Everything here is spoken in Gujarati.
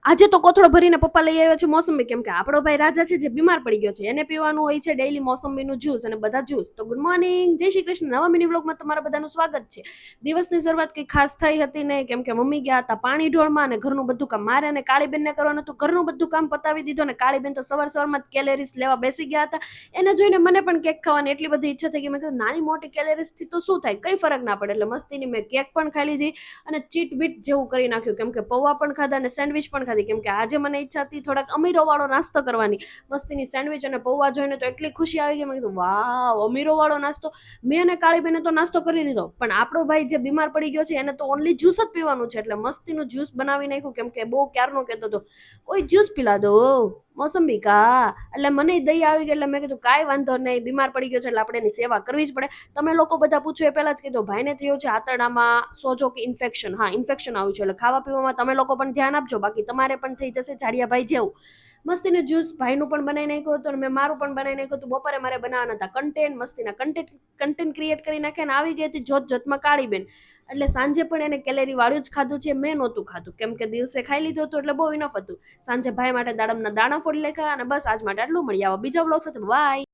આજે તો કોથળો ભરીને પપ્પા લઈ આવ્યા છે મોસંબી, કેમ કે આપણો ભાઈ રાજા છે જે બીમાર પડી ગયો છે, એને પીવાનું હોય છે ડેઈલી મોસંબીનું જ્યુસ અને બધા જ્યુસ. તો ગુડ મોર્નિંગ, જય શ્રી કૃષ્ણ. નવા મિની વ્લોગમાં તમારા બધાનું સ્વાગત છે. દિવસની શરૂઆત કંઈ ખાસ થઈ હતી નહીં, કેમ કે મમ્મી ગયા હતા પાણી ઢોળમાં અને ઘરનું બધું કામ મારે અને કાળીબેનને કરવાનું હતું. ઘરનું બધું કામ પતાવી દીધું અને કાળીબેન તો સવારમાં જ કેલેરીસ લેવા બેસી ગયા હતા. એને જોઈને મને પણ કેક ખાવાની એટલી બધી ઈચ્છા થઈ કે મેં કીધું નાની મોટી કેલેરીસથી તો શું થાય, કંઈ ફરક ના પડે. એટલે મસ્તીની મેં કેક પણ ખાઈ લીધી અને ચીટ બીટ જેવું કરી નાખ્યું, કેમ કે પૌવા પણ ખાધા અને સેન્ડવિચ પણ ખાધી, કેમ કે આજે મને ઈચ્છા હતી થોડાક અમીરો વાળો નાસ્તો કરવાની. મસ્તીની સેન્ડવિચ અને પૌવા જોઈને તો એટલી ખુશી આવી ગઈ, મેં કીધું વાવ અમીરો વાળો નાસ્તો. મેં અને કાળીબેને તો નાસ્તો કરી લીધો, પણ આપણો ભાઈ જે બીમાર પડી ગયો છે એને તો ઓનલી જ્યુસ જ પીવાનું છે. એટલે મસ્તીનું જ્યુસ બનાવી નાખ્યું, કેમ કે બહુ ક્યારનો કહેતો હતો કોઈ જ્યુસ પીલા દો મોસંબી કા. એટલે મને દઈ આવી ગઈ, એટલે મેં કીધું કાંઈ વાંધો નહીં, બીમાર પડી ગયો છે એટલે આપણે એની સેવા કરવી જ પડે. તમે લોકો બધા પૂછો એ પહેલા જ કીધું ભાઈને થયું છે આંતરડામાં સોજો કે ઇન્ફેક્શન. હા, ઇન્ફેક્શન આવ્યું છે, એટલે ખાવા પીવામાં તમે લોકો પણ ધ્યાન આપજો, બાકી તમારે પણ થઈ જશે જાડિયાભાઈ જેવું. મસ્તીનું જ્યુસ ભાઈનું પણ બનાવી નાખ્યું હતું અને મેં મારું પણ બનાવી નાખ્યું હતું. બપોરે મારે બનાવવાના હતા કન્ટેન્ટ, મસ્તીના કન્ટેન્ટ ક્રિએટ કરી નાખ્યા અને આવી ગઈ હતી જોતમાં કાળીબેન. એટલે સાંજે પણ એને કેલેરી વાળું જ ખાધું છે, મેં નહોતું ખાધું, કેમ કે દિવસે ખાઈ લીધું હતું એટલે બહુ ઇનફ હતું. સાંજે ભાઈ માટે દાડમના દાણા ફોડી નાખ્યા અને બસ આજ માટે આટલું. મળી આવો બીજા બ્લોગ સાથે. બાય.